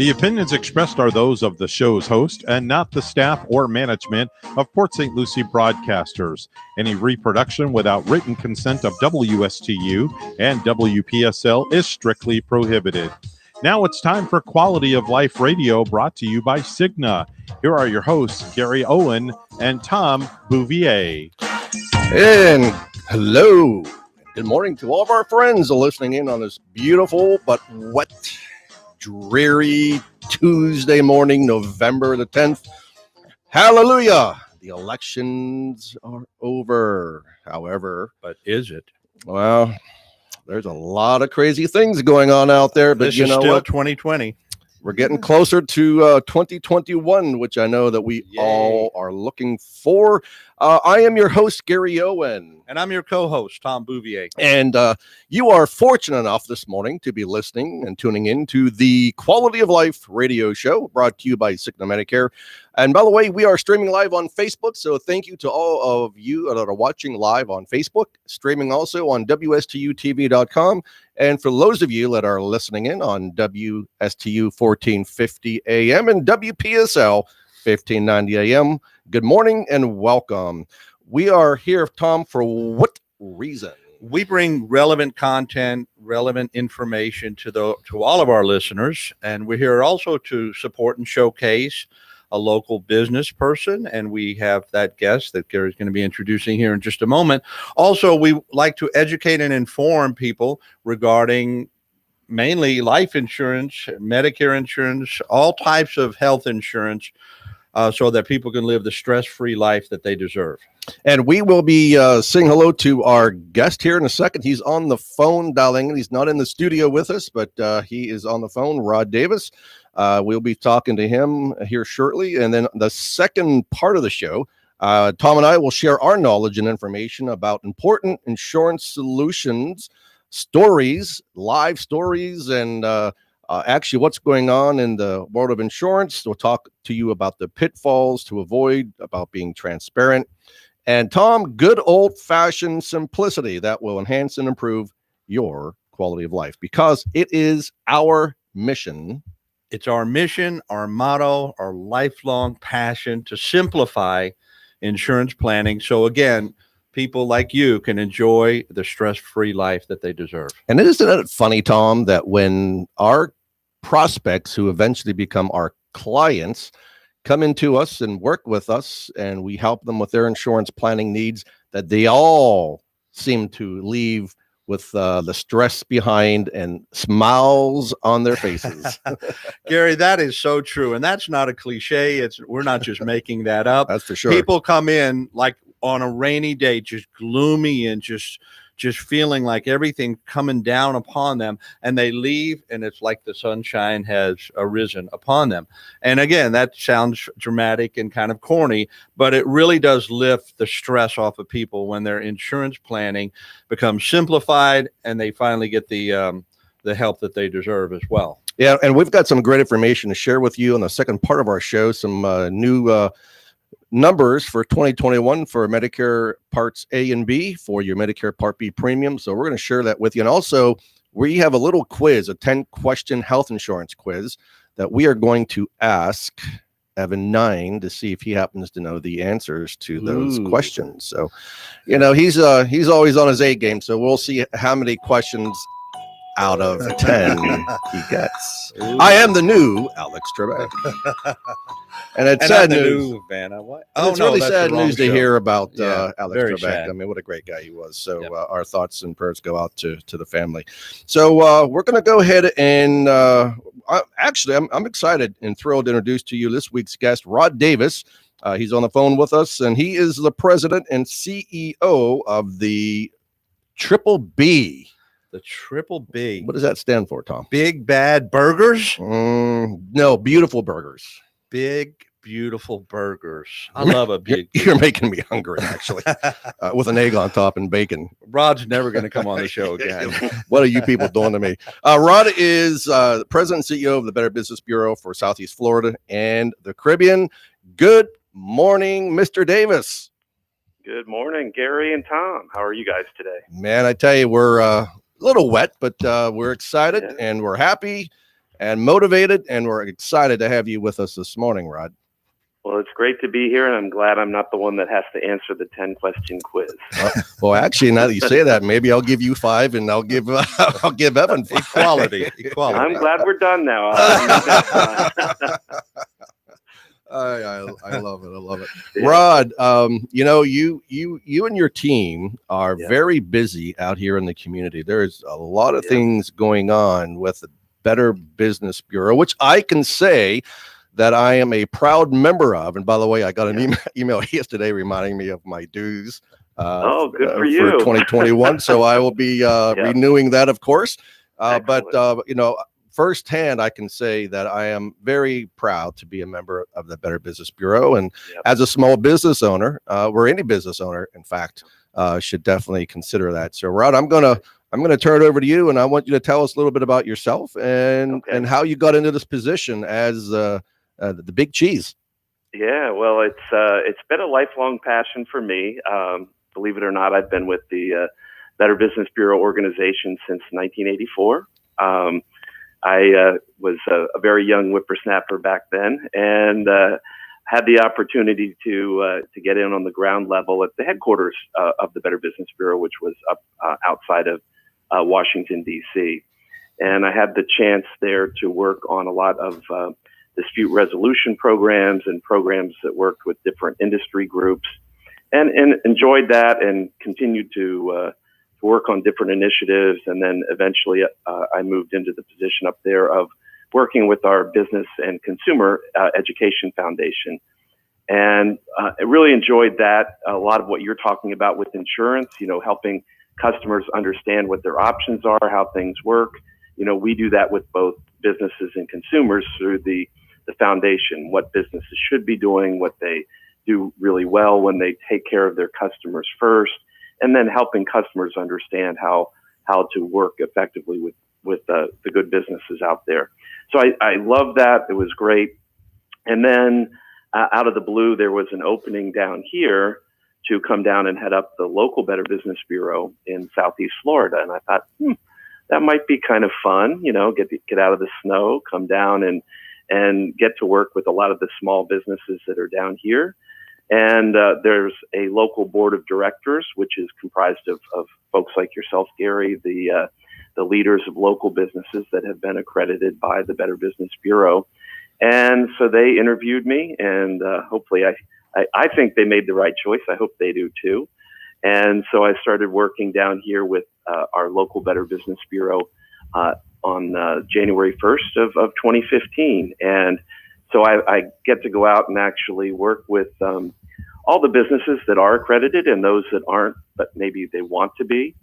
The opinions expressed are those of the show's host and not the staff or management of Port St. Lucie Broadcasters. Any reproduction without written consent of WSTU and WPSL is strictly prohibited. Now it's time for Quality of Life Radio, brought to you by Cigna. Here are your hosts, Gary Owen and Tom Bouvier. And hello. Good morning to all of our friends listening in on this beautiful but wet, dreary Tuesday morning, November the 10th. Hallelujah. The elections are over. However, but is it? Well, there's a lot of crazy things going on out there, but this you is know still what? 2020. We're getting closer to 2021, which I know that we all are looking for. I am your host, Gary Owen. And I'm your co-host, Tom Bouvier. And you are fortunate enough this morning to be listening and tuning in to the Quality of Life radio show brought to you by Cigna Medicare. And by the way, we are streaming live on Facebook. So thank you to all of you that are watching live on Facebook, streaming also on WSTUtv.com. And for those of you that are listening in on WSTU 1450 AM and WPSL 1590 AM, good morning and welcome. We are here, Tom, for what reason? We bring relevant content, relevant information to all of our listeners, and we're here also to support and showcase a local business person, and we have that guest that Gary's going to be introducing here in just a moment. Also, we like to educate and inform people regarding mainly life insurance, Medicare insurance, all types of health insurance, so that people can live the stress-free life that they deserve. And we will be saying hello to our guest here in a second. He's on the phone dialing in. He's not in the studio with us, but he is on the phone, Rod Davis. We'll be talking to him here shortly. And then the second part of the show, Tom and I will share our knowledge and information about important insurance solutions, stories, live stories, and actually what's going on in the world of insurance. We'll talk to you about the pitfalls to avoid, about being transparent. And Tom, good old-fashioned simplicity that will enhance and improve your quality of life, because it is our mission. It's our mission, our motto, our lifelong passion to simplify insurance planning. So again, people like you can enjoy the stress-free life that they deserve. And isn't it funny, Tom, that when our prospects who eventually become our clients come into us and work with us and we help them with their insurance planning needs, that they all seem to leave with the stress behind and smiles on their faces. Gary, that is so true. And that's not a cliche. We're not just making that up. That's for sure. People come in like on a rainy day, just gloomy and just feeling like everything coming down upon them, and they leave and it's like the sunshine has arisen upon them. And again, that sounds dramatic and kind of corny, but it really does lift the stress off of people when their insurance planning becomes simplified and they finally get the help that they deserve as well. Yeah, and we've got some great information to share with you on the second part of our show, some new numbers for 2021 for Medicare Parts A and B for your Medicare Part B premium. So we're going to share that with you. And also, we have a little quiz, a 10-question health insurance quiz that we are going to ask Evan 9 to see if he happens to know the answers to those questions. So, you know, he's always on his A game. So we'll see how many questions out of 10 he gets. Ooh. I am the new Alex Trebek. And it's sad news. Vanna. What? It's really sad news to hear about Alex very Trebek. sad. I mean, what a great guy he was. So Yep. Our thoughts and prayers go out to the family. So we're going to go ahead and actually, I'm excited and thrilled to introduce to you this week's guest, Rod Davis. He's on the phone with us, and he is the president and CEO of the Triple B. The Triple B. What does that stand for, Tom? Big Bad Burgers? No, Beautiful Burgers. Big, beautiful burgers. I love a big. You're making me hungry, actually, with an egg on top and bacon. Rod's never going to come on the show again. What are you people doing to me? Rod is the president and CEO of the Better Business Bureau for Southeast Florida and the Caribbean. Good morning, Mr. Davis. Good morning, Gary and Tom. How are you guys today? Man, I tell you, we're a little wet, but we're excited and we're happy. and motivated, and we're excited to have you with us this morning, Rod. Well, it's great to be here, and I'm glad I'm not the one that has to answer the 10-question quiz. Well, actually, now that you say that, maybe I'll give you 5, and I'll give Evan 5. Equality. I'm glad we're done now. I love it. I love it. Yeah. Rod, you and your team are Yeah. very busy out here in the community. There's a lot of Yeah. things going on with the Better Business Bureau, which I can say that I am a proud member of. And by the way, I got an email yesterday reminding me of my dues Good for you. 2021. So I will be renewing that, of course. But firsthand, I can say that I am very proud to be a member of the Better Business Bureau. And as a small business owner, or any business owner, in fact, should definitely consider that. So, Rod, I'm gonna turn it over to you, and I want you to tell us a little bit about yourself and how you got into this position as the big cheese. Yeah, well, it's been a lifelong passion for me. Believe it or not, I've been with the Better Business Bureau organization since 1984. I was a very young whippersnapper back then, and had the opportunity to get in on the ground level at the headquarters of the Better Business Bureau, which was up outside of Washington, D.C. And I had the chance there to work on a lot of dispute resolution programs and programs that worked with different industry groups, and enjoyed that, and continued to work on different initiatives. And then eventually I moved into the position up there of working with our Business and Consumer Education Foundation. And I really enjoyed that. A lot of what you're talking about with insurance, helping customers understand what their options are, how things work. We do that with both businesses and consumers through the foundation, what businesses should be doing, what they do really well when they take care of their customers first, and then helping customers understand how to work effectively with the good businesses out there. So I love that. It was great. And then out of the blue, there was an opening down here to come down and head up the local Better Business Bureau in Southeast Florida. And I thought, that might be kind of fun, get out of the snow, come down and get to work with a lot of the small businesses that are down here. And there's a local board of directors, which is comprised of folks like yourself, Gary, the leaders of local businesses that have been accredited by the Better Business Bureau. And so they interviewed me, and hopefully I think they made the right choice. I hope they do too. And so I started working down here with our local Better Business Bureau on January 1st of 2015. And so I get to go out and actually work with all the businesses that are accredited and those that aren't, but maybe they want to be.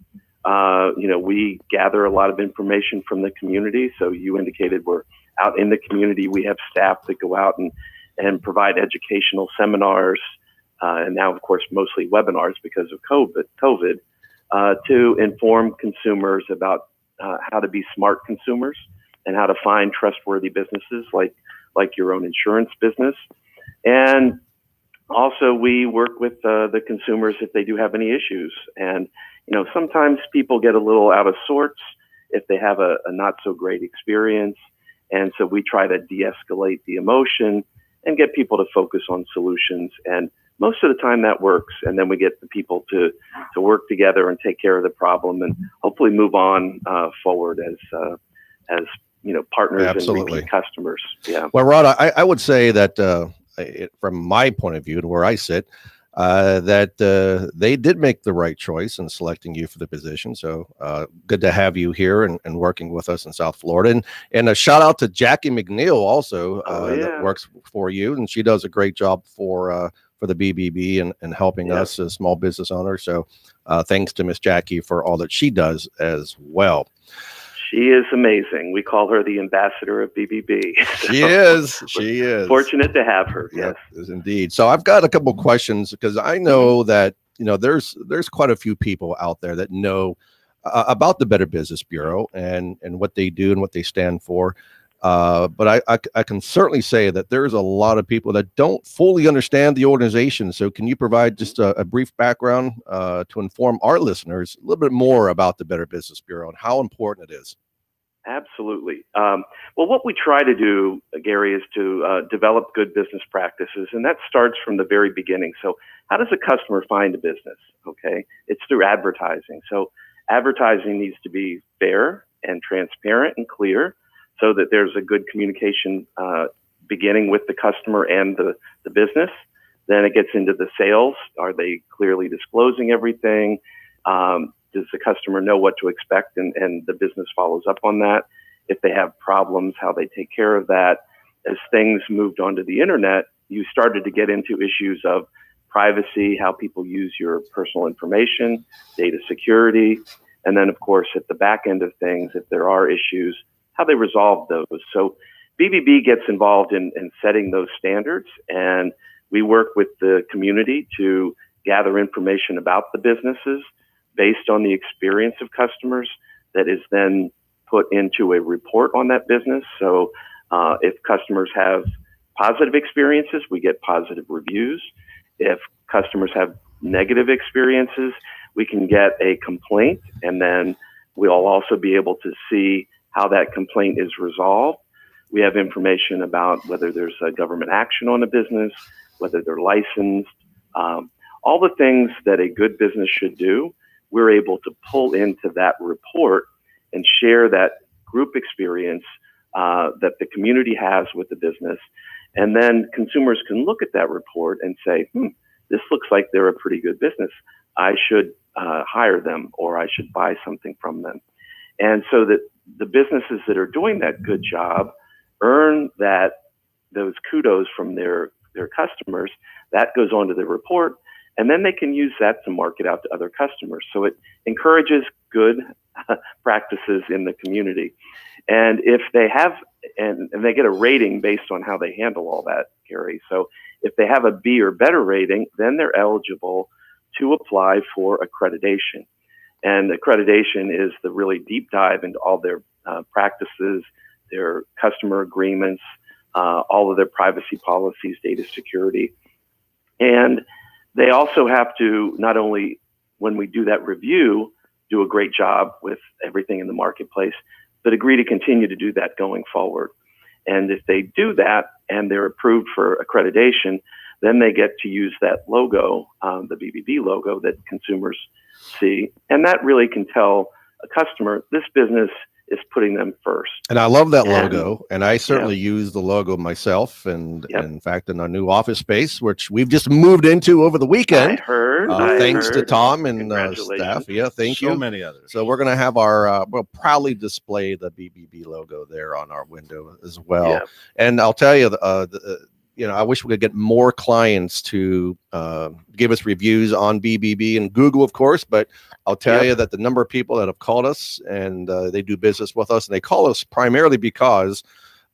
We gather a lot of information from the community. So you indicated we're out in the community. We have staff that go out and provide educational seminars, and now, of course, mostly webinars because of COVID, to inform consumers about how to be smart consumers and how to find trustworthy businesses like your own insurance business. And also we work with the consumers if they do have any issues. And, sometimes people get a little out of sorts if they have a not so great experience. And so we try to de-escalate the emotion and get people to focus on solutions. And most of the time that works. And then we get the people to work together and take care of the problem and hopefully move on forward as partners Absolutely. and repeat customers. Yeah. Well, Rod, I would say that from my point of view and where I sit, that they did make the right choice in selecting you for the position. So good to have you here and working with us in South Florida. And a shout out to Jackie McNeil also that works for you, and she does a great job for the BBB and helping us as small business owners. So thanks to Miss Jackie for all that she does as well. She is amazing. We call her the ambassador of BBB. She is. She is. Fortunate to have her. Yes, indeed. So I've got a couple questions because I know that there's quite a few people out there that know about the Better Business Bureau and what they do and what they stand for. But I can certainly say that there's a lot of people that don't fully understand the organization. So can you provide just a brief background to inform our listeners a little bit more about the Better Business Bureau and how important it is? Absolutely. Well, what we try to do, Gary, is to develop good business practices, and that starts from the very beginning. So how does a customer find a business? Okay, it's through advertising. So advertising needs to be fair and transparent and clear so that there's a good communication beginning with the customer and the business. Then it gets into the sales. Are they clearly disclosing everything? Does the customer know what to expect and the business follows up on that? If they have problems, how they take care of that. As things moved onto the internet, you started to get into issues of privacy, how people use your personal information, data security, and then, of course, at the back end of things, if there are issues, how they resolve those. So BBB gets involved in setting those standards, and we work with the community to gather information about the businesses based on the experience of customers that is then put into a report on that business. So if customers have positive experiences, we get positive reviews. If customers have negative experiences, we can get a complaint, and then we'll also be able to see how that complaint is resolved. We have information about whether there's a government action on a business, whether they're licensed, all the things that a good business should do. We're able to pull into that report and share that group experience that the community has with the business. And then consumers can look at that report and say, this looks like they're a pretty good business. I should hire them, or I should buy something from them. And so that the businesses that are doing that good job earn those kudos from their customers. That goes onto the report. And then they can use that to market out to other customers. So it encourages good practices in the community. And if they have, and they get a rating based on how they handle all that, Gary. So if they have a B or better rating, then they're eligible to apply for accreditation. And accreditation is the really deep dive into all their practices, their customer agreements, all of their privacy policies, data security. And they also have to, not only when we do that review, do a great job with everything in the marketplace, but agree to continue to do that going forward. And if they do that and they're approved for accreditation, then they get to use that logo, the BBB logo that consumers see. And that really can tell a customer this business is putting them first. And I love that logo, and I certainly use the logo myself. And in fact, in our new office space, which we've just moved into over the weekend, I heard. Thanks to Tom and staff. Yeah, thank you. So many others. So we're going to have our, we'll proudly display the BBB logo there on our window as well. Yeah. And I'll tell you, I wish we could get more clients to give us reviews on BBB and Google, of course, but I'll tell you that the number of people that have called us and they do business with us, and they call us primarily because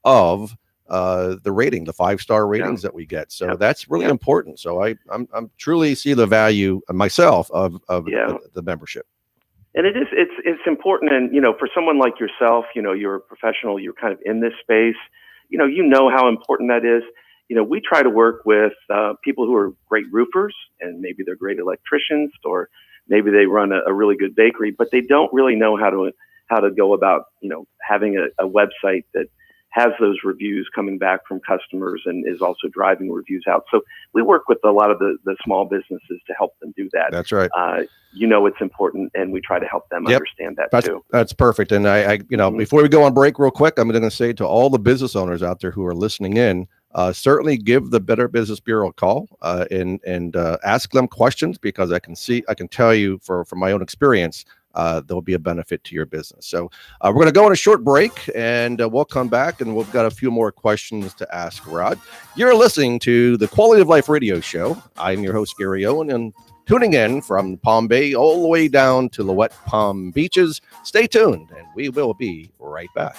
of the rating, the 5-star ratings that we get. So that's really important. So I'm truly see the value myself of the membership. And it's important. And, for someone like yourself, you're a professional, you're kind of in this space, you know how important that is. We try to work with people who are great roofers, and maybe they're great electricians, or maybe they run a really good bakery, but they don't really know how to go about, having a website that has those reviews coming back from customers and is also driving reviews out. So we work with a lot of the small businesses to help them do that. That's right. It's important, and we try to help them understand that too. That's perfect. And I before we go on break real quick, I'm going to say to all the business owners out there who are listening in, certainly give the Better Business Bureau a call and ask them questions, because I can tell you from my own experience, there'll be a benefit to your business. So we're going to go on a short break, and we'll come back, and we've got a few more questions to ask Rod. You're listening to the Quality of Life Radio Show. I'm your host, Gary Owen, and tuning in from Palm Bay all the way down to Lowett Palm Beaches. Stay tuned, and we will be right back.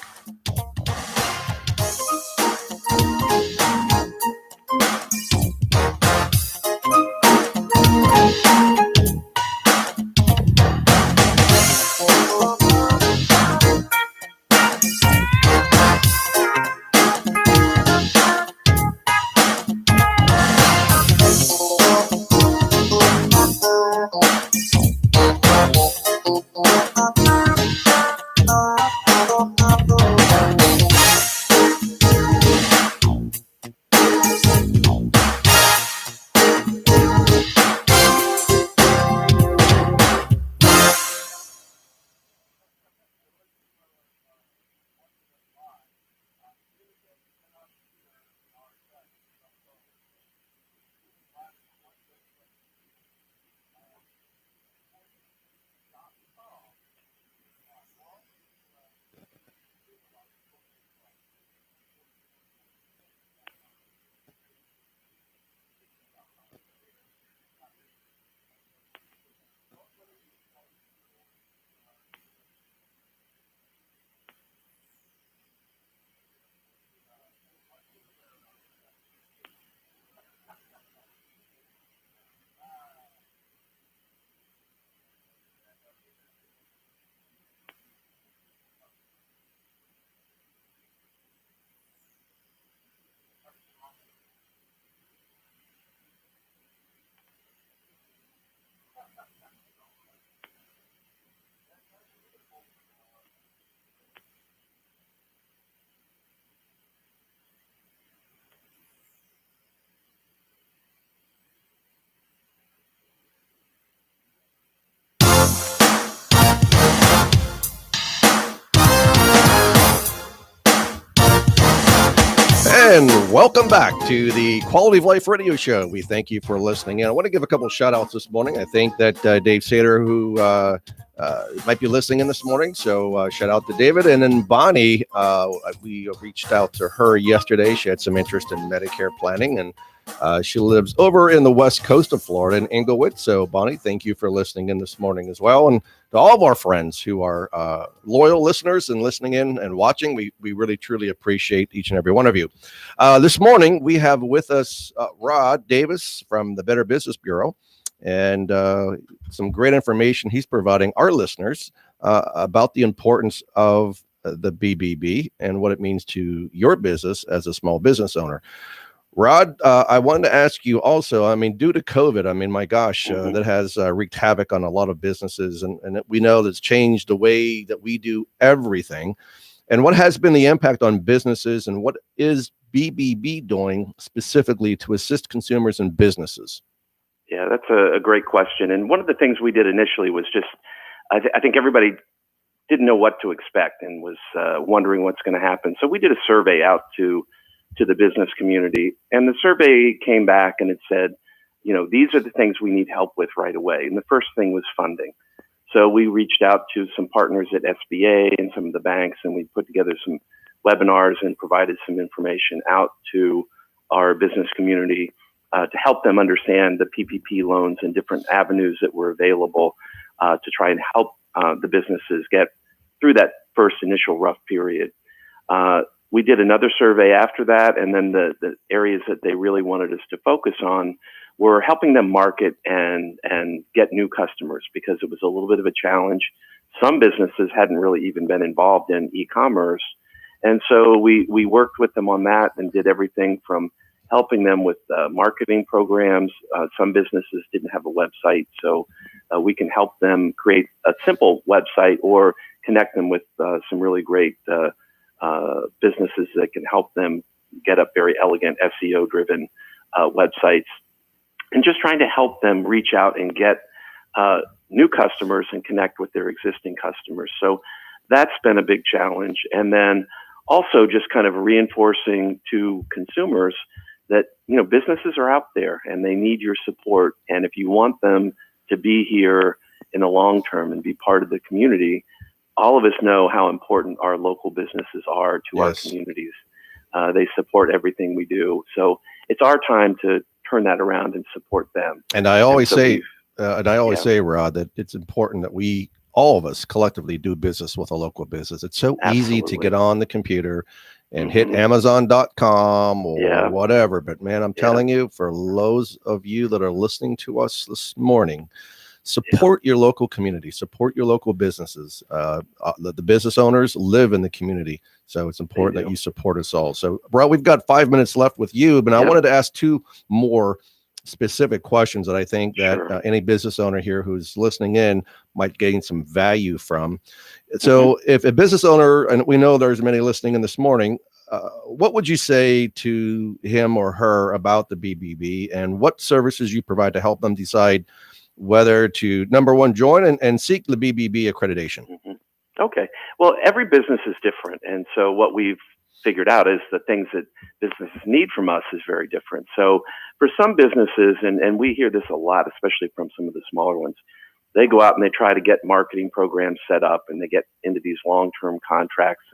And welcome back to the Quality of Life Radio Show. We thank you for listening. And I want to give a couple of shout outs this morning. I think that Dave Sater, who might be listening in this morning. So shout out to David. And then Bonnie, we reached out to her yesterday. She had some interest in Medicare planning, and she lives over in the west coast of Florida in Inglewood. So Bonnie, thank you for listening in this morning as well. And to all of our friends who are loyal listeners and listening in and watching, we really, truly appreciate each and every one of you. This morning, we have with us Rod Davis from the Better Business Bureau, and some great information he's providing our listeners about the importance of the BBB and what it means to your business as a small business owner. Rod, I wanted to ask you also, I mean, due to COVID, I mean, my gosh, that has wreaked havoc on a lot of businesses, and we know that's changed the way that we do everything. And what has been the impact on businesses, and what is BBB doing specifically to assist consumers and businesses? Yeah, that's a great question. And one of the things we did initially was just, I think everybody didn't know what to expect and was wondering what's going to happen. So we did a survey out to the business community, and the survey came back and it said, you know, these are the things we need help with right away. And the first thing was funding. So we reached out to some partners at SBA and some of the banks, and we put together some webinars and provided some information out to our business community to help them understand the PPP loans and different avenues that were available to try and help the businesses get through that first initial rough period. We did another survey after that, and then the areas that they really wanted us to focus on were helping them market and get new customers, because it was a little bit of a challenge. Some businesses hadn't really even been involved in e-commerce. And so we worked with them on that and did everything from helping them with marketing programs. Some businesses didn't have a website, so we can help them create a simple website or connect them with some really great businesses that can help them get up very elegant SEO-driven websites, and just trying to help them reach out and get new customers and connect with their existing customers. So that's been a big challenge. And then also just kind of reinforcing to consumers that, you know, businesses are out there and they need your support. And if you want them to be here in the long term and be part of the community, all of us know how important our local businesses are to our communities. They support everything we do. So it's our time to turn that around and support them. And I always say, Rod, that it's important that we, all of us collectively, do business with a local business. It's so easy to get on the computer and hit Amazon.com or whatever. But man, I'm telling you, for those of you that are listening to us this morning, support your local community, support your local businesses. The business owners live in the community, so it's important that you support us all. So, Rod, we've got 5 minutes left with you, but I wanted to ask two more specific questions that I think that any business owner here who's listening in might gain some value from. So if a business owner, and we know there's many listening in this morning, what would you say to him or her about the BBB, and what services you provide to help them decide whether to, number one, join and seek the BBB accreditation? Okay. Well, every business is different. And so what we've figured out is the things that businesses need from us is very different. So for some businesses, and we hear this a lot, especially from some of the smaller ones, they go out and they try to get marketing programs set up, and they get into these long-term contracts.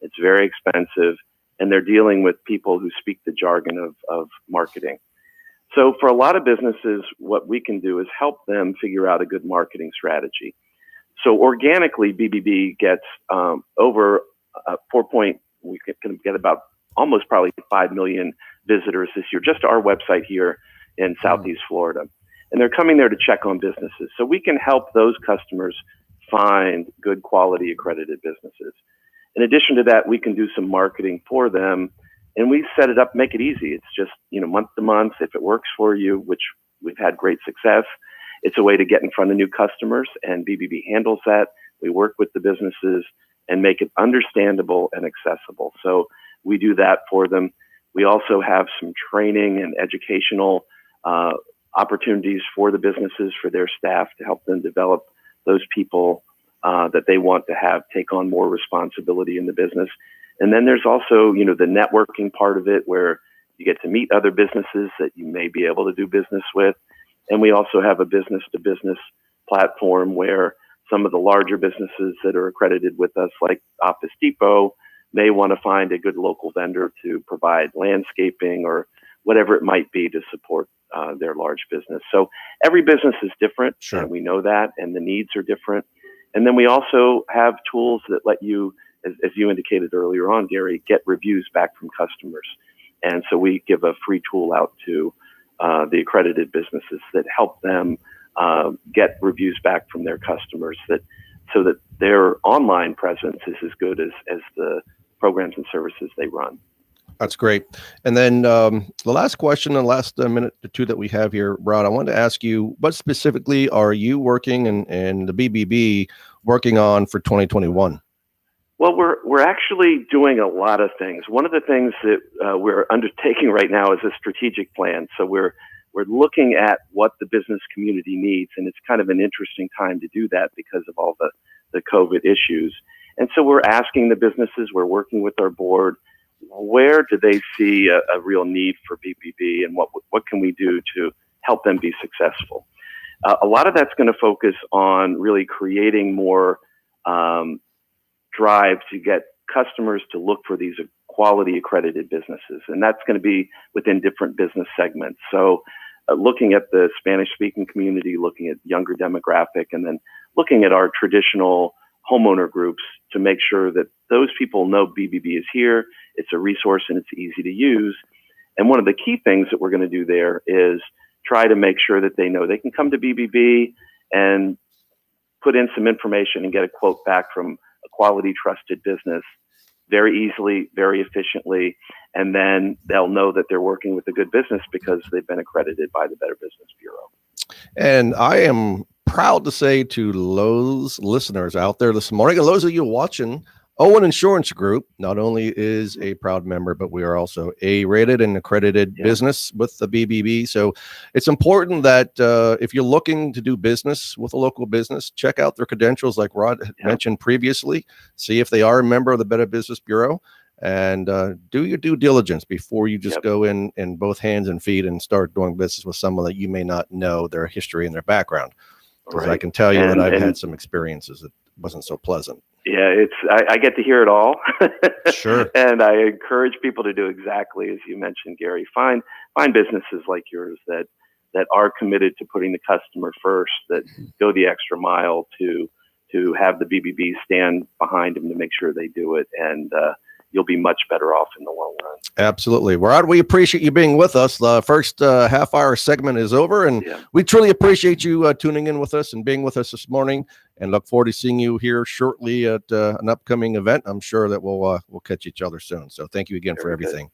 It's very expensive, and they're dealing with people who speak the jargon of marketing. So for a lot of businesses, what we can do is help them figure out a good marketing strategy. So organically, BBB gets over we can get about almost probably 5 million visitors this year, just to our website here in Southeast Florida. And they're coming there to check on businesses. So we can help those customers find good quality accredited businesses. In addition to that, we can do some marketing for them, and we set it up, make it easy. It's just, you know, month to month. If it works for you, which we've had great success, it's a way to get in front of new customers, and BBB handles that. We work with the businesses and make it understandable and accessible. So we do that for them. We also have some training and educational opportunities for the businesses, for their staff, to help them develop those people that they want to have take on more responsibility in the business. And then there's also, the networking part of it where you get to meet other businesses that you may be able to do business with. And we also have a business to business platform where some of the larger businesses that are accredited with us, like Office Depot, may want to find a good local vendor to provide landscaping or whatever it might be to support their large business. So every business is different, Sure. and we know that, and the needs are different. And then we also have tools that let you, as you indicated earlier on, Gary, get reviews back from customers. And so we give a free tool out to the accredited businesses that help them get reviews back from their customers, so that their online presence is as good as the programs and services they run. That's great. And then the last question, the last minute or two that we have here, Rod, I wanted to ask you, what specifically are you working and the BBB working on for 2021? Well, we're actually doing a lot of things. One of the things that we're undertaking right now is a strategic plan. So we're looking at what the business community needs, and it's kind of an interesting time to do that because of all the COVID issues. And so we're asking the businesses, we're working with our board, where do they see a real need for BBB, and what can we do to help them be successful? A lot of that's going to focus on really creating more drive to get customers to look for these quality accredited businesses. And that's going to be within different business segments. So looking at the Spanish speaking community, looking at younger demographic, and then looking at our traditional homeowner groups to make sure that those people know BBB is here, it's a resource, and it's easy to use. And one of the key things that we're going to do there is try to make sure that they know they can come to BBB and put in some information and get a quote back from a quality, trusted business very easily, very efficiently, and then they'll know that they're working with a good business because they've been accredited by the Better Business Bureau. And I am proud to say to those listeners out there this morning, and those of you watching, Owen Insurance Group not only is a proud member, but we are also A-rated and accredited business with the BBB. So it's important that if you're looking to do business with a local business, check out their credentials like Rod mentioned previously. See if they are a member of the Better Business Bureau, and do your due diligence before you just go in both hands and feet and start doing business with someone that you may not know their history and their background. Because I can tell you that I've had some experiences that wasn't so pleasant. Yeah, I get to hear it all. Sure. And I encourage people to do exactly as you mentioned, Gary. Find businesses like yours that are committed to putting the customer first, that go the extra mile to have the BBB stand behind them to make sure they do it. And you'll be much better off in the long run. Absolutely. Rod, we appreciate you being with us. The first half-hour segment is over, and we truly appreciate you tuning in with us and being with us this morning, and look forward to seeing you here shortly at an upcoming event. I'm sure that we'll catch each other soon. So thank you again for everything.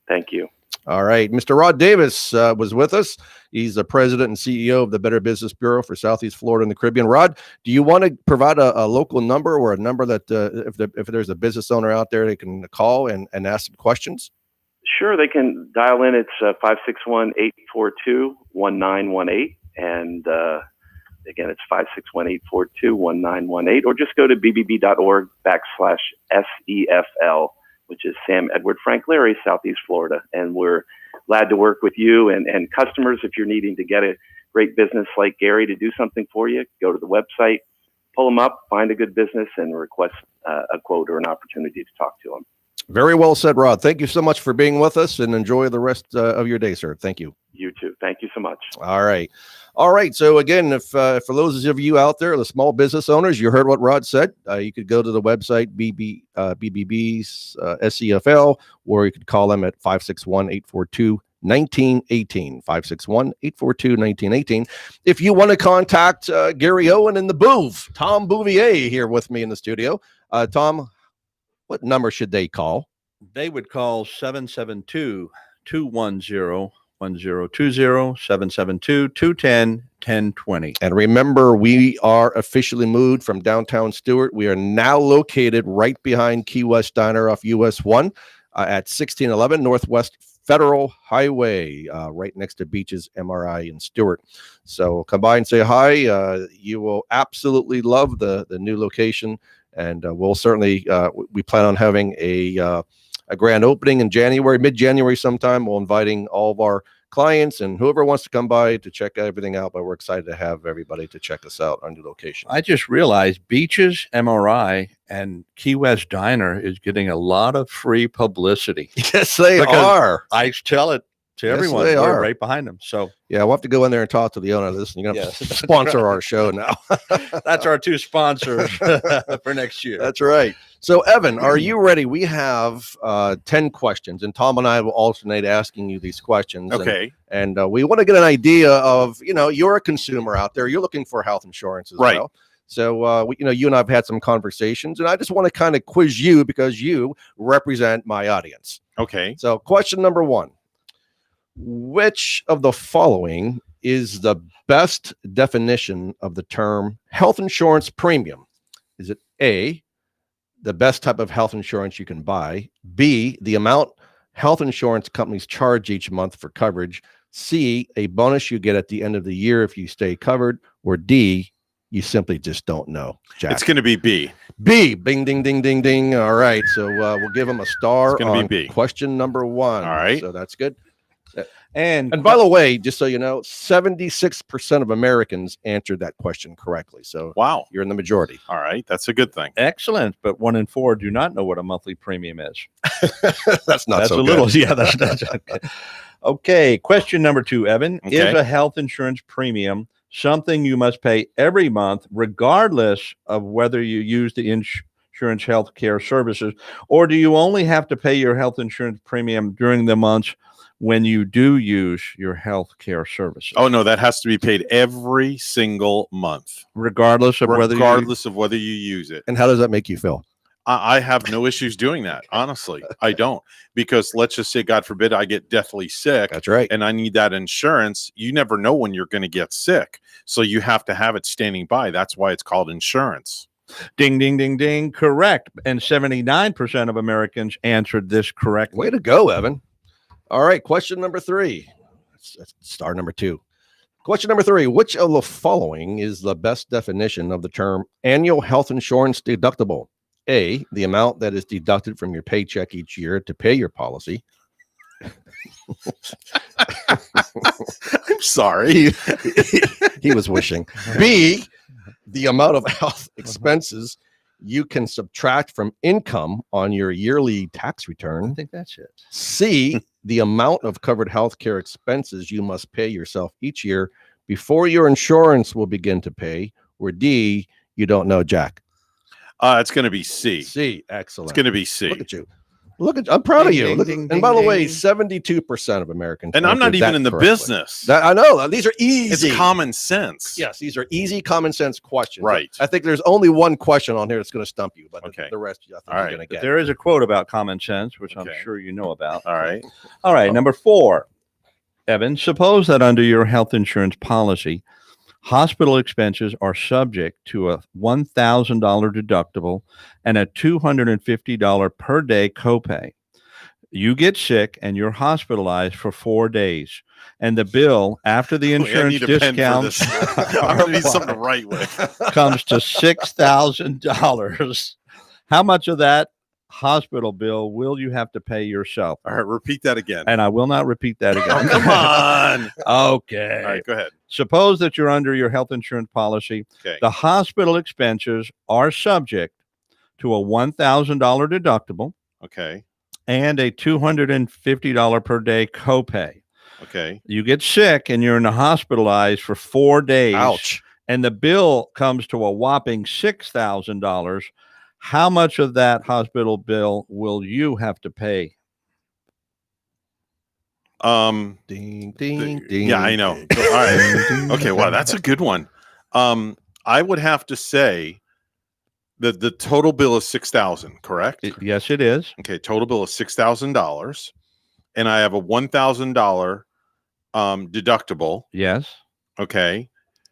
Thank you. All right. Mr. Rod Davis was with us. He's the president and CEO of the Better Business Bureau for Southeast Florida and the Caribbean. Rod, do you want to provide a local number or a number that if there's a business owner out there, they can call and ask some questions? Sure. They can dial in. It's 561-842-1918. And again, it's 561-842-1918, or just go to bbb.org/SEFL, which is Sam Edward Frank Larry, Southeast Florida. And we're glad to work with you and customers. If you're needing to get a great business like Gary to do something for you, go to the website, pull them up, find a good business, and request a quote or an opportunity to talk to them. Very well said, Rod. Thank you so much for being with us, and enjoy the rest of your day, sir. Thank you. You too. Thank you so much. All right. So again, if for those of you out there, the small business owners, you heard what Rod said. You could go to the website BBB's SEFL, or you could call them at 561-842-1918. 561-842-1918. If you want to contact Gary Owen and the Booth, Tom Bouvier here with me in the studio. Tom, what number should they call? They would call 772-210-1020, 772-210-1020. And remember, we are officially moved from downtown Stuart. We are now located right behind Key West Diner off US 1 at 1611 Northwest Federal Highway, right next to Beaches MRI in Stuart. So come by and say hi. You will absolutely love the new location. And we'll certainly, we plan on having a grand opening in January, mid-January sometime. We're inviting all of our clients and whoever wants to come by to check everything out, but we're excited to have everybody to check us out on the location. I just realized Beaches MRI and Key West Diner is getting a lot of free publicity. Yes, they Because are. I tell it to Yes, everyone. they We're are. right behind them. So Yeah, we'll have to go in there and talk to the owner of this. And you're going to Yes. sponsor our show now. that's our two sponsors for next year. That's right. So, Evan, are you ready? We have 10 questions, and Tom and I will alternate asking you these questions. Okay. And we want to get an idea of, you're a consumer out there. You're looking for health insurance as Right. well. So, you and I have had some conversations, and I just want to kind of quiz you because you represent my audience. Okay. So, question number 1. Which of the following is the best definition of the term health insurance premium? Is it A, the best type of health insurance you can buy, B, the amount health insurance companies charge each month for coverage, C, a bonus you get at the end of the year if you stay covered, or D, you simply just don't know? Jack. It's going to be B. B. Bing, ding, ding, ding, ding. All right. So we'll give him a star It's gonna be on B. question number 1. All right. So that's good. And by the way, just so you know, 76% of Americans answered that question correctly. So Wow. you're in the majority. All right. That's a good thing. excellent, but 1 in 4 do not know what a monthly premium is. That's not That's so a good. little, yeah. That's okay. Okay. Question number 2, Evan. Okay. Is a health insurance premium something you must pay every month, regardless of whether you use the insurance health care services, or do you only have to pay your health insurance premium during the months when you do use your health care services? Oh, no, that has to be paid every single month, Regardless of whether regardless of whether you use it. And how does that make you feel? I have no issues doing that. Honestly, I don't, because let's just say, God forbid, I get deathly sick That's right. and I need that insurance. You never know when you're going to get sick. So you have to have it standing by. That's why it's called insurance. ding, ding, ding, ding, correct. And 79% of Americans answered this correctly. Way to go, Evan. All right. Question number 3. That's star number 2. Question number 3. Which of the following is the best definition of the term annual health insurance deductible? A, the amount that is deducted from your paycheck each year to pay your policy. I'm sorry. He was wishing. B, the amount of health expenses you can subtract from income on your yearly tax I return. think that's it. C, the amount of covered healthcare expenses you must pay yourself each year before your insurance will begin to pay. Or D, you don't know, Jack. It's going to be C. C, excellent. It's going to be C. Look at you. I'm proud of Ding, you. ding, Look- ding, and ding, by the way, ding. 72% of Americans. And I'm not answered even that in the correctly. business. I know. These are easy. It's common sense. Yes, these are easy, common sense questions. Right. I think there's only one question on here that's going to stump you, but Okay. the rest I think All you're right. going to But get. there is a quote about common sense, which I'm Okay. sure you know about. All right. All right, number 4, Evan, suppose that under your health insurance policy, hospital expenses are subject to a $1,000 deductible and a $250 per day copay. You get sick and you're hospitalized for 4 days, and the bill after the Wait, I insurance need a pen for discount this. I'm going to need something to write with. comes to $6,000. How much of that hospital bill will you have to pay yourself? All right. Repeat that again. And I will not repeat that Oh, again. come on. Okay. All right. Go ahead. Suppose that you're under your health insurance policy. Okay. The hospital expenses are subject to a $1,000 deductible Okay. and a $250 per day copay. Okay. You get sick and you're hospitalized for 4 days. Ouch. And the bill comes to a whopping $6,000. How much of that hospital bill will you have to pay? Ding, ding, ding. Yeah, I know. ding. All right. Okay. Wow. That's a good one. I would have to say that the total bill is $6,000, correct? Yes, it is. Okay. Total bill is $6,000. And I have a $1,000 deductible. Yes. Okay.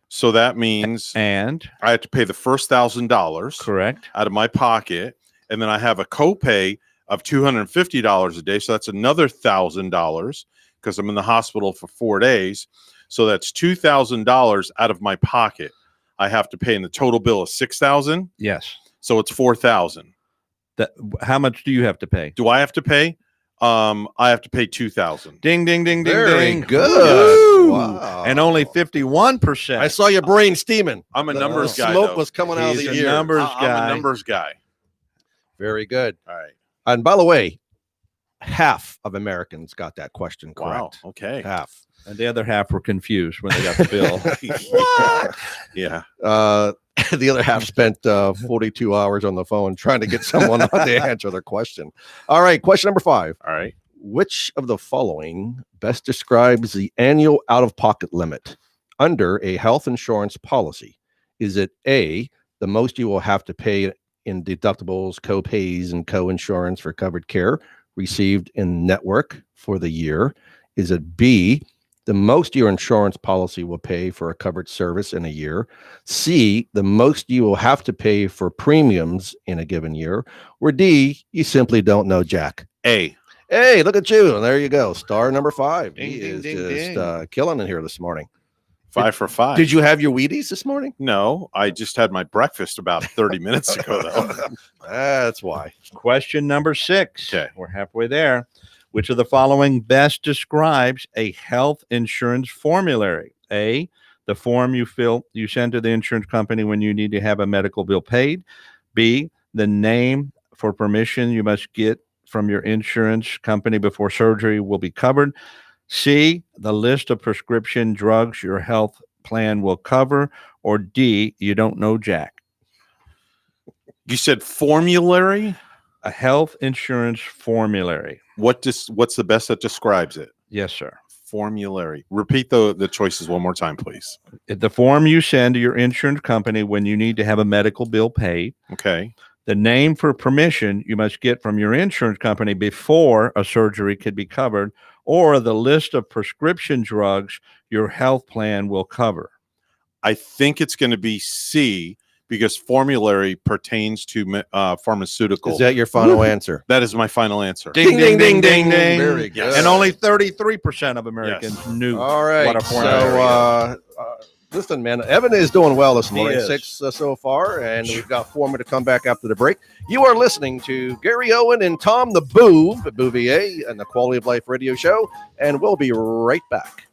So that means And I have to pay the first $1,000 correct. out of my pocket. And then I have a copay of $250 a day. So that's another $1,000 because I'm in the hospital for 4 days. So that's $2,000 out of my pocket I have to pay. And the total bill is $6,000. Yes. So it's 4,000. How much do you have to pay? Do I have to pay? I have to pay 2,000. Ding, ding, ding, ding, Very ding. good. Wow. And only 51%. I saw your brain steaming. I'm a The numbers guy. Smoke though. was coming out of He's the a ear. numbers I'm guy. a numbers guy. Very good. All right. And by the way, half of Americans got that question Wow. correct. Okay. Half. And the other half were confused when they got the bill. What? Yeah. The other half spent 42 hours on the phone trying to get someone to answer their question. All right, question number 5. All right. Which of the following best describes the annual out-of-pocket limit under a health insurance policy? Is it A, the most you will have to pay in deductibles, co-pays, and co-insurance for covered care received in network for the year? Is it B, the most your insurance policy will pay for a covered service in a year? C, the most you will have to pay for premiums in a given year? Or D, you simply don't know jack? A. Hey, look at you. And there you go. Star number 5. Ding, He ding, is ding, just ding. killing it here this morning. 5 for 5. Did you have your Wheaties this morning? No, I just had my breakfast about 30 minutes ago, though. That's why. Question number 6. Okay. We're halfway there. Which of the following best describes a health insurance formulary? A, the form you send to the insurance company when you need to have a medical bill paid. B, the name for permission you must get from your insurance company before surgery will be covered. C, the list of prescription drugs your health plan will cover. Or D, you don't know jack. You said formulary? A health insurance formulary. What's the best that describes it? Yes, sir. Formulary. Repeat the choices one more time, please. The form you send to your insurance company when you need to have a medical bill paid. Okay. The name for permission you must get from your insurance company before a surgery could be covered, or the list of prescription drugs your health plan will cover. I think it's going to be C because formulary pertains to pharmaceutical. Is that your final answer? That is my final answer. Ding, ding, ding, ding, ding. Very good. And only 33% of Americans Yes. knew All right. what a formulary is. Listen, man, Evan is doing well this morning. is. 6 so far, and we've got 4 more to come back after the break. You are listening to Gary Owen and Tom the Bouvier and the Quality of Life Radio Show, and we'll be right back.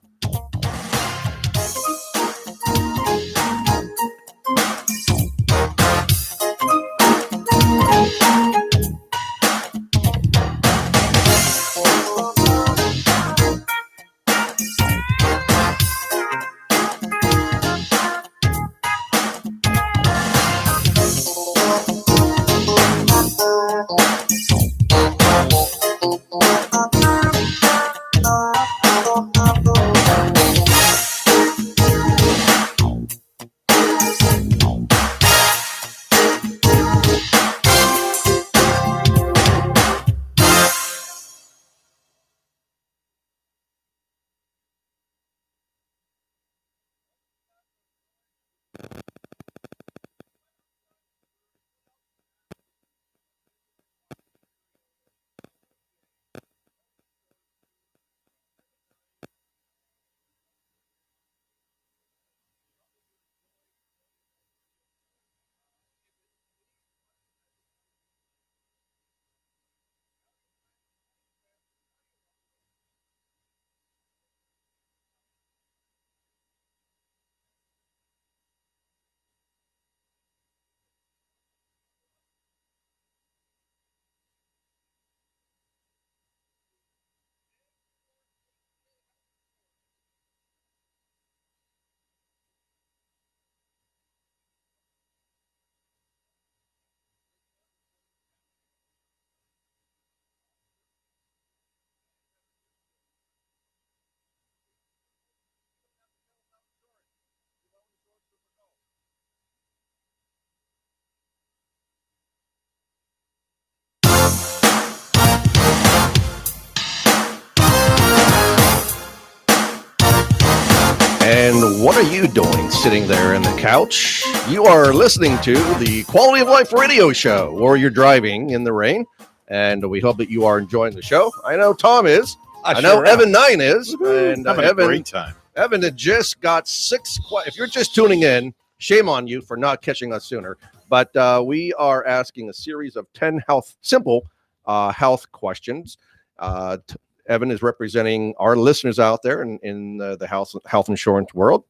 And what are you doing sitting there in the couch? You are listening to the Quality of Life Radio Show, or you're driving in the rain, and we hope that you are enjoying the show. I know Tom is. I know sure am. Evan 9 is. And Having a great time. Evan had just got 6 if you're just tuning in, Shame on you for not catching us sooner. But we are asking a series of 10 simple health questions. Evan is representing our listeners out there in the health insurance world.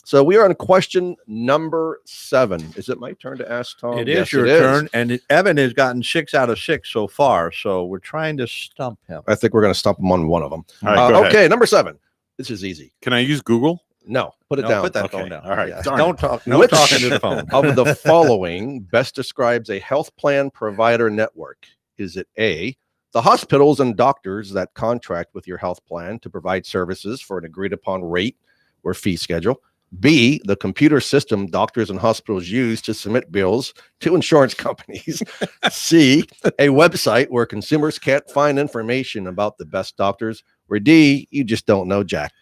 So we are on question number 7. Is it my turn to ask Tom? It is Yes, your turn, and Evan has gotten 6 out of 6 so far. So we're trying to stump him. I think we're going to stump him on one of them. All right, go ahead. Okay, number 7. This is easy. Can I use Google? No, put it No, down. put that Okay. phone down. All right. Yeah. Darn Don't it. talk. No Which talking to the phone. of the following best describes a health plan provider network? Is it A, the hospitals and doctors that contract with your health plan to provide services for an agreed upon rate or fee schedule? B, the computer system doctors and hospitals use to submit bills to insurance companies? C, a website where consumers can't find information about the best doctors? Or D, you just don't know Jack?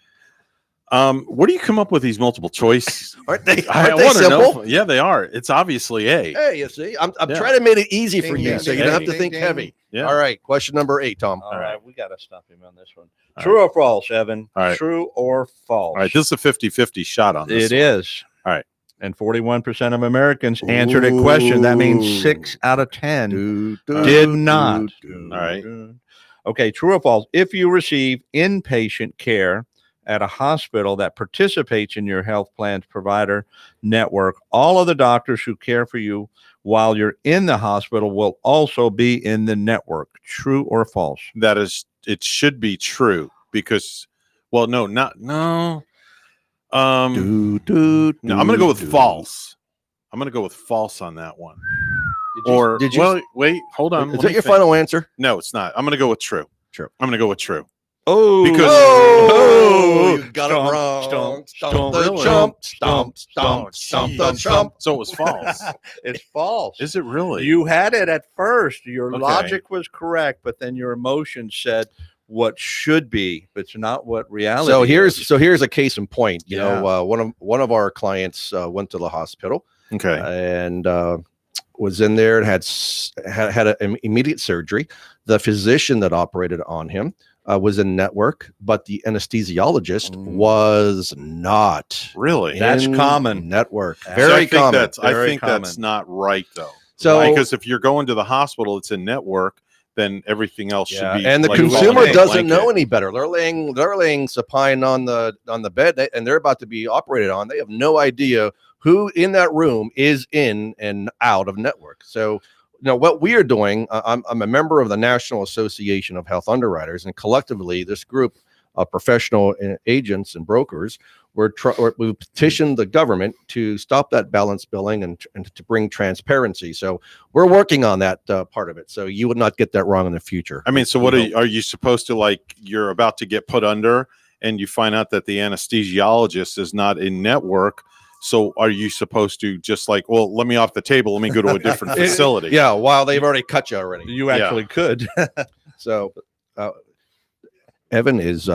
Where do you come up with these multiple choice? Aren't they, I aren't they wanna know simple? if- yeah, they are. It's obviously A. Hey, you see, I'm Yeah. trying to make it easy for Ding, you, ding, so you ding, don't have to ding, think ding. heavy. Yeah. All right, question number 8, Tom. All right, we got to stump him on this one. All True or false, Evan? All right. True or false? All right, this is a 50-50 shot on this. It is. All right. And 41% of Americans answered a question. That means Ooh. 6 out of 10 Do, did not. All right. Okay, true or false? If you receive inpatient care at a hospital that participates in your health plan's provider network, all of the doctors who care for you while you're in the hospital will also be in the network. True or false? That is, it should be true because, well, no. No, I'm going to go with false. I'm going to go with false on that one. Or, did you? well, wait, hold on. Is let that me your think. final answer? No, it's not. I'm going to go with true. True. I'm going to go with true. Oh, Because- Oh, you got Stomp, it wrong. stomp, Stomp stomp, the really? chump. Stomp, Stomp, stomp the chump. So it was false. it's false. Is it really? You had it at first. Your Okay. logic was correct, but then your emotion said what should be, but it's not what reality So is. here's a case in point. You Yeah. know, one of our clients went to the hospital okay. and was in there and had an immediate surgery. The physician that operated on him was in network, but the anesthesiologist was not. Really? That's in common. network. So Very I think common. That's, I Very think that's common. not right though. So because if you're going to the hospital, it's a network. Then everything else should be. and the like consumer falling doesn't blanket. know any better. They're laying supine on the bed, and they're about to be operated on. They have no idea who in that room is in and out of network. So, you know what we are doing. I'm a member of the National Association of Health Underwriters, and collectively, this group of professional agents and brokers we petitioned the government to stop that balance billing and to bring transparency. So we're working on that part of it. So you would not get that wrong in the future. I mean, so what are you supposed to, like, you're about to get put under and you find out that the anesthesiologist is not in network. So are you supposed to just like, well, let me off the table. Let me go to a different facility. Yeah, while they've already cut you already. You actually could. So Evan is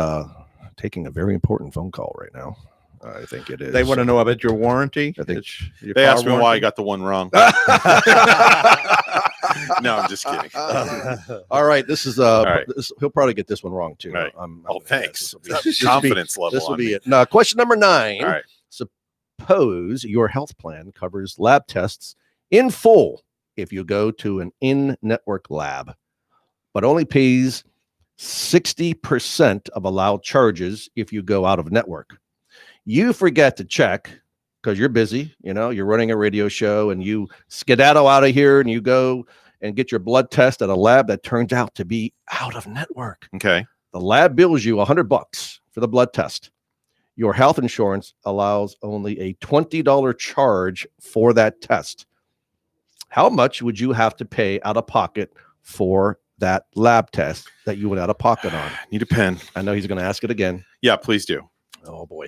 taking a very important phone call right now. I think it is. They want to know about your warranty. I think- It's your They car asked me why I warranty? got the one wrong. No, I'm just kidding. All right, this is right. he'll probably get this one wrong too. Right. I'm Oh, thanks. This will be, Confidence level. this will on be me. it. Now, question number 9. All right. Suppose your health plan covers lab tests in full if you go to an in-network lab, but only pays 60% of allowed charges if you go out of network. You forget to check because you're busy, you know, you're running a radio show and you skedaddle out of here and you go and get your blood test at a lab that turns out to be out of network. Okay. The lab bills you $100 for the blood test. Your health insurance allows only a $20 charge for that test. How much would you have to pay out of pocket for that lab test that you went out of pocket on? Need a pen. I know he's going to ask it again. Yeah, please do. Oh boy.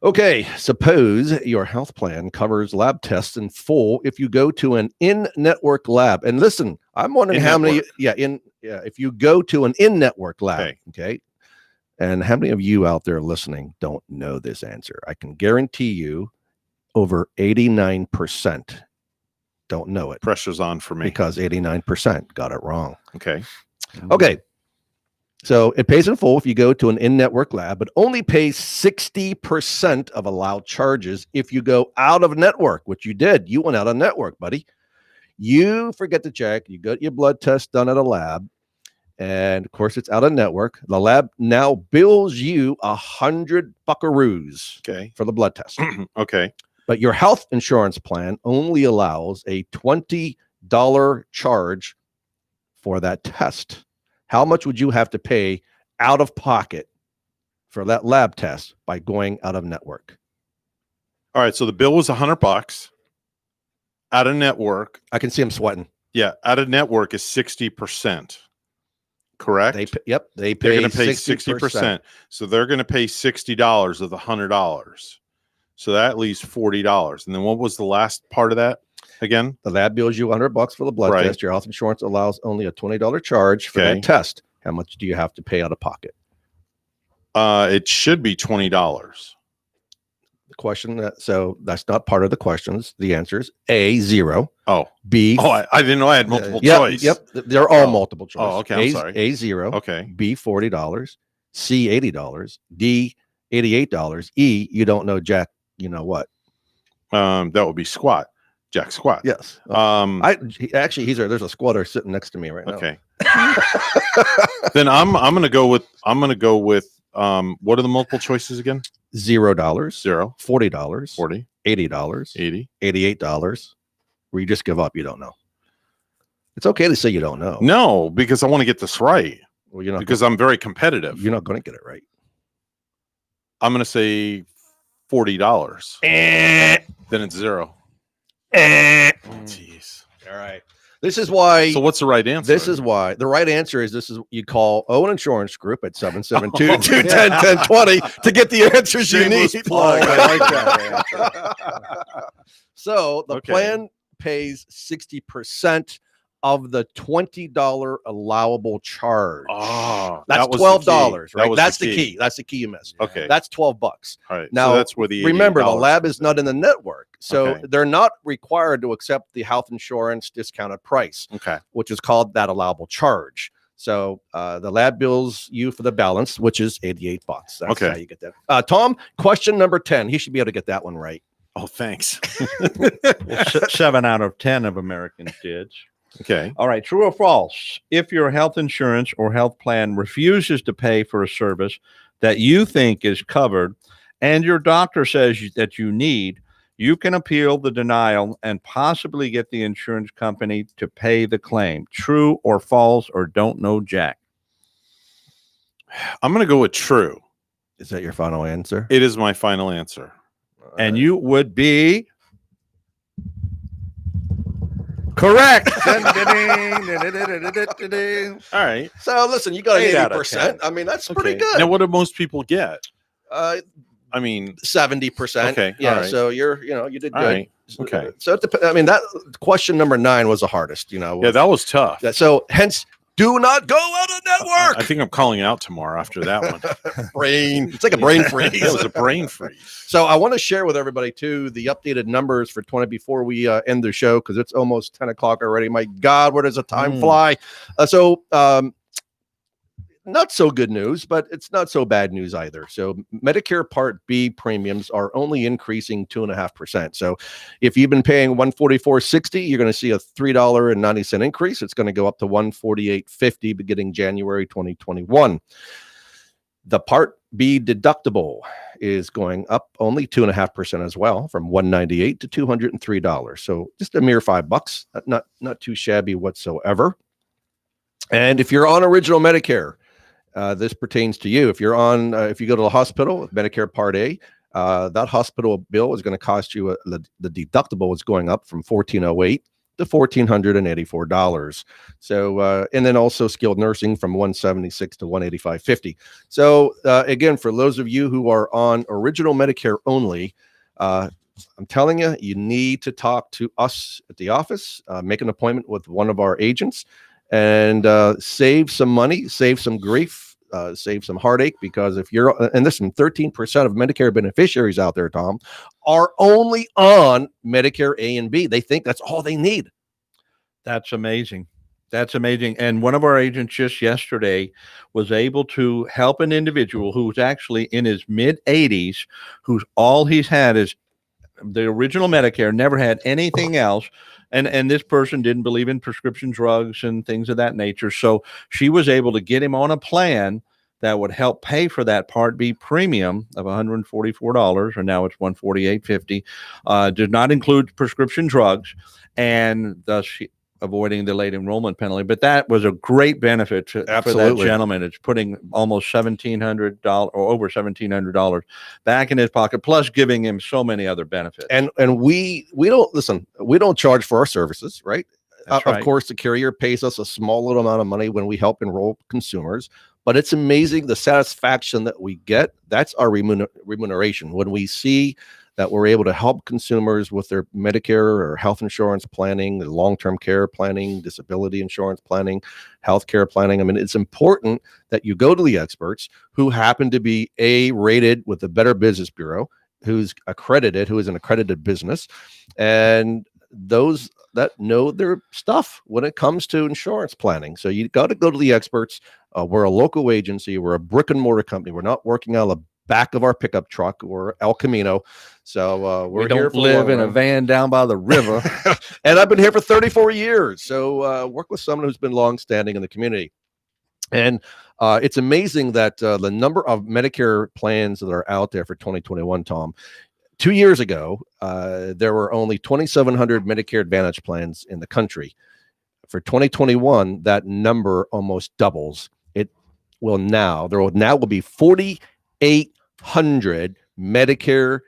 Okay, suppose your health plan covers lab tests in full if you go to an in-network lab. And listen, I'm wondering how many. If you go to an in-network lab, okay. And how many of you out there listening don't know this answer? I can guarantee you, over 89% don't know it Pressure's on for me. because 89% got it wrong. Okay. Okay. So it pays in full if you go to an in-network lab, but only pays 60% of allowed charges if you go out of network, which you did. You went out of network, buddy. You forget to check. You got your blood test done at a lab, and of course it's out of network. The lab now bills you 100 buckaroos Okay. for the blood test. Okay. But your health insurance plan only allows a $20 charge for that test. How much would you have to pay out of pocket for that lab test by going out of network? All right. So the bill was $100. Out of network. I can see him sweating. Yeah. Out of network is 60%. Correct. They pay They're going to pay 60%. 60%. So they're going to pay $60 of the $100. So that leaves $40. And then what was the last part of that again? The lab bills you $100 for the blood Right. test. Your health insurance allows only a $20 charge for Okay. that test. How much do you have to pay out of pocket? It should be $20. The question so that's not part of the questions. The answers: A, 0. Oh. B. Oh, I didn't know I had multiple Yep, choice. Yep, they're all Oh. multiple choice. Oh, okay, I'm sorry. A, 0. Okay. B, $40. C, $80. D, $88. E, you don't know jack. You know what? That would be squat. Jack squat. Yes. There's a squatter sitting next to me right now. Okay. Then I'm gonna go with what are the multiple choices again? $0, 0, $40, $40, $80, $80. $88. Where you just give up, you don't know. It's okay to say you don't know. No, because I want to get this right. Well, you're not Because I'm very competitive. you're not going to get it right. I'm gonna say $40. Then it's 0. Jeez. All right. This is why. So what's the right answer? This is why the right answer is you call Owen Insurance Group at 772-210-1020 to get the answers Shameless you need. plug. I like that. So the Okay. plan pays 60% of the $20 allowable charge. Oh, That's that was $12, the key. right? was That's the key. That's the key you missed. Okay. That's $12. All right. Now, so that's where the remember, the $88 lab is not in the network, so Okay. they're not required to accept the health insurance discounted price, Okay. which is called that allowable charge. So the lab bills you for the balance, which is $88. That's Okay. how you get that. Tom, question number 10. He should be able to get that one right. Oh, thanks. Well, 7 out of 10 of Americans did. Okay. All right, true or false? If your health insurance or health plan refuses to pay for a service that you think is covered and your doctor says that you need, you can appeal the denial and possibly get the insurance company to pay the claim. True or false, or don't know jack? I'm going to go with true. Is that your final answer? It is my final answer. And you would be correct. All right. So listen, you got an 8 out of 80%. I mean, that's pretty Okay. good. Now, what do most people get? Uh, I mean, 70%. Okay, Yeah. all right. So you did all good. right. Okay. So I mean, that question number 9 was the hardest, Yeah, that was tough. So hence, do not go out of network. I think I'm calling out tomorrow after that one. Brain. It's like a brain freeze. It was a brain freeze. So I want to share with everybody too the updated numbers for 20 before we end the show, because it's almost 10 o'clock already. My God, where does the time fly? Not so good news, but it's not so bad news either. So Medicare Part B premiums are only increasing 2.5%. So if you've been paying $144.60, you're going to see a $3.90 increase. It's going to go up to $148.50 beginning January 2021. The Part B deductible is going up only 2.5% as well, from $198 to $203. So just a mere $5, not too shabby whatsoever. And if you're on original Medicare, this pertains to you. If you're on, if you go to the hospital with Medicare Part A, that hospital bill is going to cost you the deductible is going up from $1,408 to $1,484. So, and then also skilled nursing from $176 to $185.50. So, again, for those of you who are on original Medicare only, I'm telling you, you need to talk to us at the office, make an appointment with one of our agents, and save some money, save some grief, save some heartache, because if you're, and listen, 13% of Medicare beneficiaries out there, Tom, are only on Medicare A and B. They think that's all they need. That's amazing. That's amazing. And one of our agents just yesterday was able to help an individual who's actually in his mid 80s, who's all he's had is the original Medicare, never had anything else. And this person didn't believe in prescription drugs and things of that nature. So she was able to get him on a plan that would help pay for that Part B premium of $144, or now it's $148.50. Did not include prescription drugs, and thus avoiding the late enrollment penalty. But that was a great benefit for that Absolutely. gentleman. It's putting almost $1,700 or over $1,700 back in his pocket, plus giving him so many other benefits. And we don't listen. We don't charge for our services, right? That's right. Of course, the carrier pays us a small little amount of money when we help enroll consumers. But it's amazing the satisfaction that we get. That's our remuneration when we see that we're able to help consumers with their Medicare or health insurance planning, long-term care planning, disability insurance planning, healthcare planning. I mean, it's important that you go to the experts who happen to be rated with the Better Business Bureau, who's accredited, who is an accredited business, and those that know their stuff when it comes to insurance planning. So you got to go to the experts. We're a local agency. We're a brick and mortar company. We're not working out of the back of our pickup truck or El Camino. So we here don't for the live long in a run. van down by the river. And I've been here for 34 years. So work with someone who's been longstanding in the community. And it's amazing that the number of Medicare plans that are out there for 2021, Tom. 2 years ago, there were only 2,700 Medicare Advantage plans in the country. For 2021, that number almost doubles. There will now be 4,800 Medicare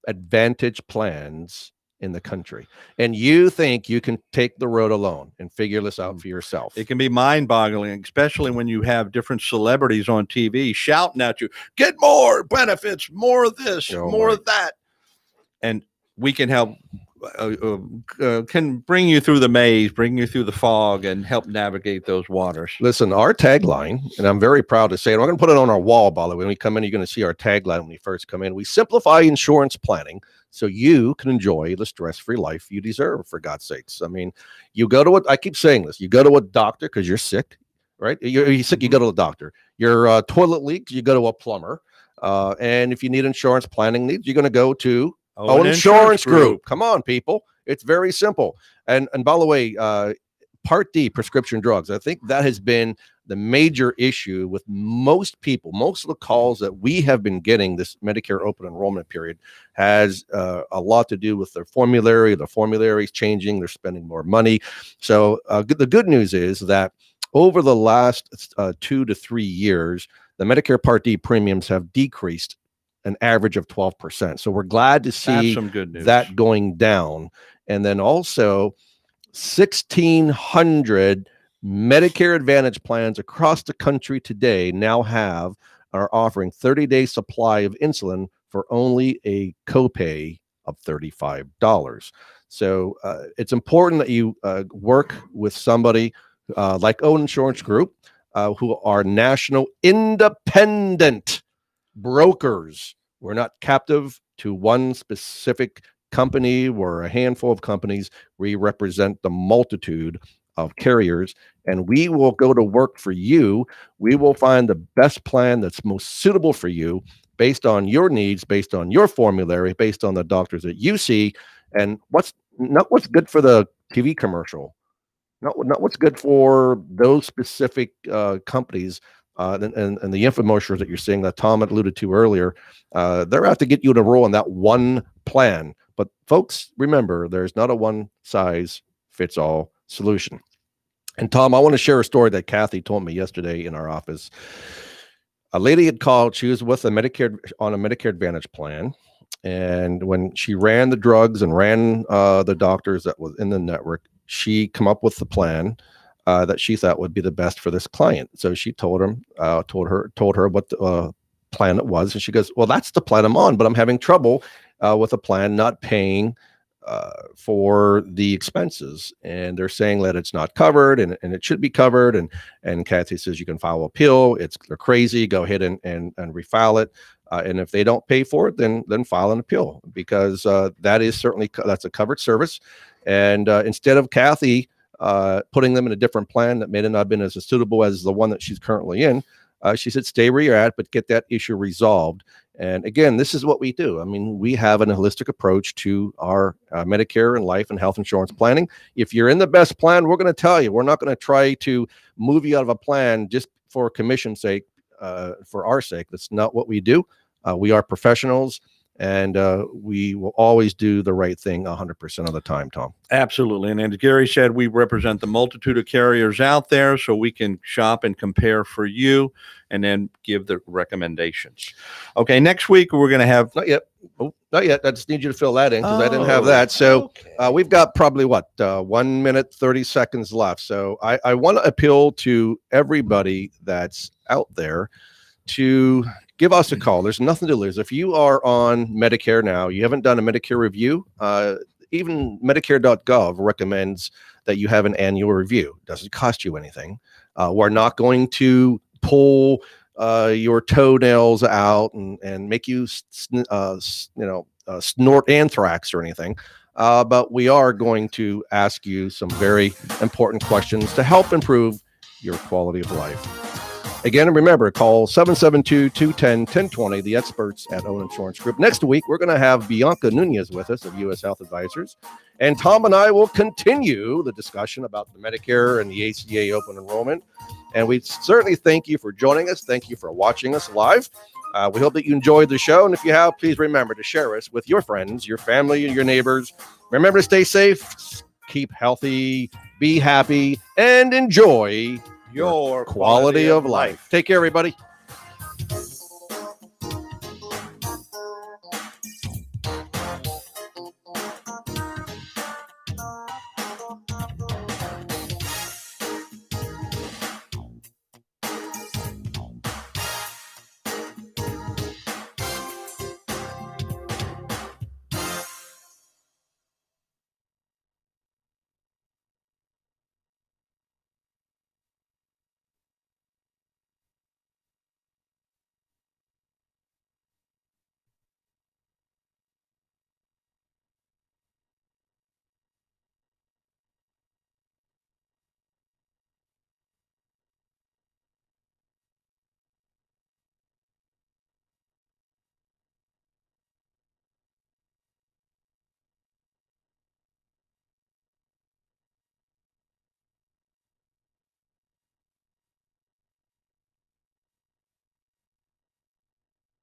Advantage plans in the country. And you think you can take the road alone and figure this out for yourself. It can be mind-boggling, especially when you have different celebrities on TV shouting at you, get more benefits, more of this, more of that. And we can help, can bring you through the maze, bring you through the fog, and help navigate those waters. Listen, our tagline, and I'm very proud to say it, we're going to put it on our wall, by the way. When we come in, you're going to see our tagline when we first come in. We simplify insurance planning so you can enjoy the stress-free life you deserve, for God's sakes. I mean, I keep saying this, you go to a doctor because you're sick, right? You're sick, you go to a doctor. Your toilet leaks, you go to a plumber. And if you need insurance planning needs, you're going to go to Owen Insurance Group. Come on, people. It's very simple. And by the way, Part D prescription drugs, I think that has been the major issue with most people. Most of the calls that we have been getting this Medicare open enrollment period has a lot to do with their formulary. The formulary is changing. They're spending more money. So the good news is that over the last 2 to 3 years, the Medicare Part D premiums have decreased an average of 12%. So we're glad to see some good news. That going down. And then also 1,600 Medicare Advantage plans across the country today now are offering 30-day supply of insulin for only a copay of $35. So it's important that you work with somebody like Owen Insurance Group, who are national independent brokers. We're not captive to one specific company or a handful of companies. We represent the multitude of carriers, and we will go to work for you. We will find the best plan that's most suitable for you based on your needs, based on your formulary, based on the doctors that you see, and not what's good for the TV commercial, not what's good for those specific companies. And the infomercials that you're seeing that Tom had alluded to earlier, they're out to get you to enroll in that one plan. But folks, remember, there's not a one-size-fits-all solution. And Tom, I want to share a story that Kathy told me yesterday in our office. A lady had called. She was with on a Medicare Advantage plan. And when she ran the drugs and ran the doctors that was in the network, she come up with the plan that she thought would be the best for this client. So she told her what the plan it was. And she goes, well, that's the plan I'm on, but I'm having trouble with a plan not paying for the expenses. And they're saying that it's not covered and it should be covered. And Kathy says, you can file appeal. They're crazy. Go ahead and refile it. And if they don't pay for it, then file an appeal, because that is certainly, that's a covered service. And instead of Kathy putting them in a different plan that may not have been as suitable as the one that she's currently in. She said, stay where you're at, but get that issue resolved. And again, this is what we do. I mean, we have an holistic approach to our Medicare and life and health insurance planning. If you're in the best plan, we're going to tell you. We're not going to try to move you out of a plan just for commission's sake, for our sake. That's not what we do. We are professionals, and we will always do the right thing 100% of the time, Tom. Absolutely. And as Gary said, we represent the multitude of carriers out there, so we can shop and compare for you and then give the recommendations. Okay, next week we're going to have... Not yet. Oh, not yet. I just need you to fill that in because I didn't have that. So we've got probably 1 minute, 30 seconds left. So I want to appeal to everybody that's out there to give us a call. There's nothing to lose. If you are on Medicare now, you haven't done a Medicare review, even Medicare.gov recommends that you have an annual review. Doesn't cost you anything. We're not going to pull your toenails out and make you snort anthrax or anything. But we are going to ask you some very important questions to help improve your quality of life. Again, remember, call 772-210-1020, the experts at Owen Insurance Group. Next week, we're going to have Bianca Nunez with us of U.S. Health Advisors. And Tom and I will continue the discussion about the Medicare and the ACA open enrollment. And we certainly thank you for joining us. Thank you for watching us live. We hope that you enjoyed the show. And if you have, please remember to share us with your friends, your family, and your neighbors. Remember to stay safe, keep healthy, be happy, and enjoy your quality of life. Take care, everybody.